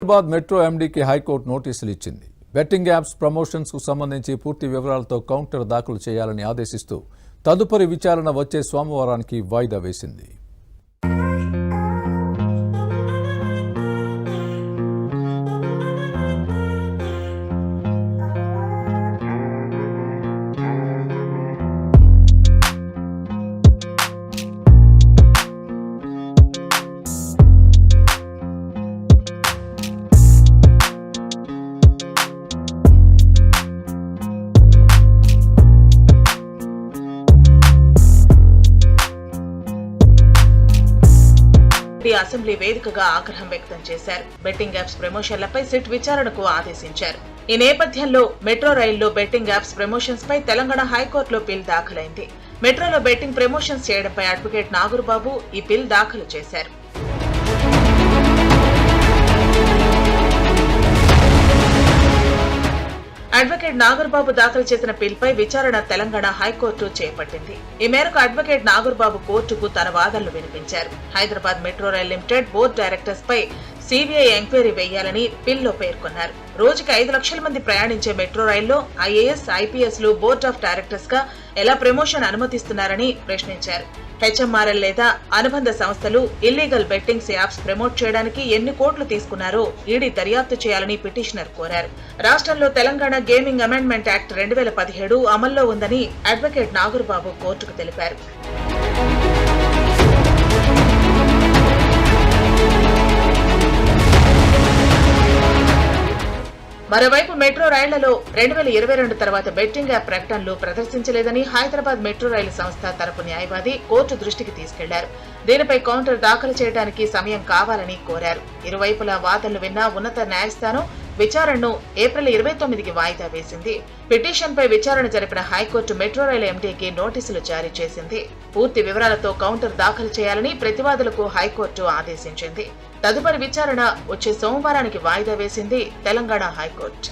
Hyderabad metro ఎండీకి high court నోటీసులు ఇచ్చింది. Betting apps promotions కు సంబంధించి పూర్తి వివరాలతో కౌంటర్ దాఖలు చేయాలని ఆదేశిస్తూ తదుపరి విచారణ వచ్చే సోమవారానికి వాయిదా వేసింది. అసెంబ్లీ వేదికగా ఆగ్రహం వ్యక్తం చేశారు. బెట్టింగ్ యాప్స్ ప్రమోషన్లపై సిట్ విచారణకు ఆదేశించారు. ఈ నేపథ్యంలో మెట్రో రైల్లో బెట్టింగ్ యాప్స్ ప్రమోషన్స్ పై తెలంగాణ హైకోర్టులో పిల్ దాఖలైంది. మెట్రోలో బెట్టింగ్ ప్రమోషన్స్ చేయడంపై అడ్వకేట్ నాగూర్బాబు ఈ పిల్ దాఖలు చేశారు. అడ్వకేట్ నాగూర్బాబు దాఖలు చేసిన పిల్పై విచారణ తెలంగాణ హైకోర్టు చేపట్టింది. ఈ మేరకు అడ్వకేట్ నాగూర్బాబు కోర్టుకు తన వాదనలు వినిపించారు. Hyderabad metro rail limited board directors పై సిబిఐ ఎంక్వైరీ వేయాలని పిల్లో పేర్కొన్నారు. రోజుకి 5 లక్షల మంది ప్రయాణించే మెట్రో రైల్లో ఐఏఎస్, ఐపీఎస్ లు బోర్డ్ ఆఫ్ డైరెక్టర్స్ గా ఎలా ప్రమోషన్ అనుమతిస్తున్నారని ప్రశ్నించారు. హెచ్ఎంఆర్ఎల్ లేదా అనుబంధ సంస్థలు ఇల్లీగల్ బెట్టింగ్స్ యాప్స్ ప్రమోట్ చేయడానికి ఎన్ని కోట్లు తీసుకున్నారో ఈడీ దర్యాప్తు చేయాలని పిటిషనర్ కోరారు. రాష్ట్రంలో తెలంగాణ గేమింగ్ అమెండ్మెంట్ యాక్ట్ 2017 అమల్లో ఉందని అడ్వకేట్ నాగూర్బాబు కోర్టుకు తెలిపారు. మరోవైపు మెట్రో రైళ్లలో 2022 తర్వాత బెట్టింగ్ యాప్ ప్రకటనలు ప్రదర్శించలేదని హైదరాబాద్ మెట్రో రైలు సంస్థ తరపు న్యాయవాది కోర్టు దృష్టికి తీసుకెళ్లారు. దీనిపై కౌంటర్ దాఖలు చేయడానికి సమయం కావాలని కోరారు. ఇరువైపులా వాదనలు విన్న ఉన్నత న్యాయస్థానం విచారణను ఏప్రిల్ 29కి వాయిదా వేసింది. పిటిషన్పై విచారణ జరిపిన హైకోర్టు మెట్రో రైలు ఎండీకి నోటీసులు జారీ చేసింది. పూర్తి వివరాలతో కౌంటర్ దాఖలు చేయాలని ప్రతివాదులకు హైకోర్టు ఆదేశించింది. తదుపరి విచారణ వచ్చే సోమవారానికి వాయిదా వేసింది తెలంగాణ హైకోర్టు.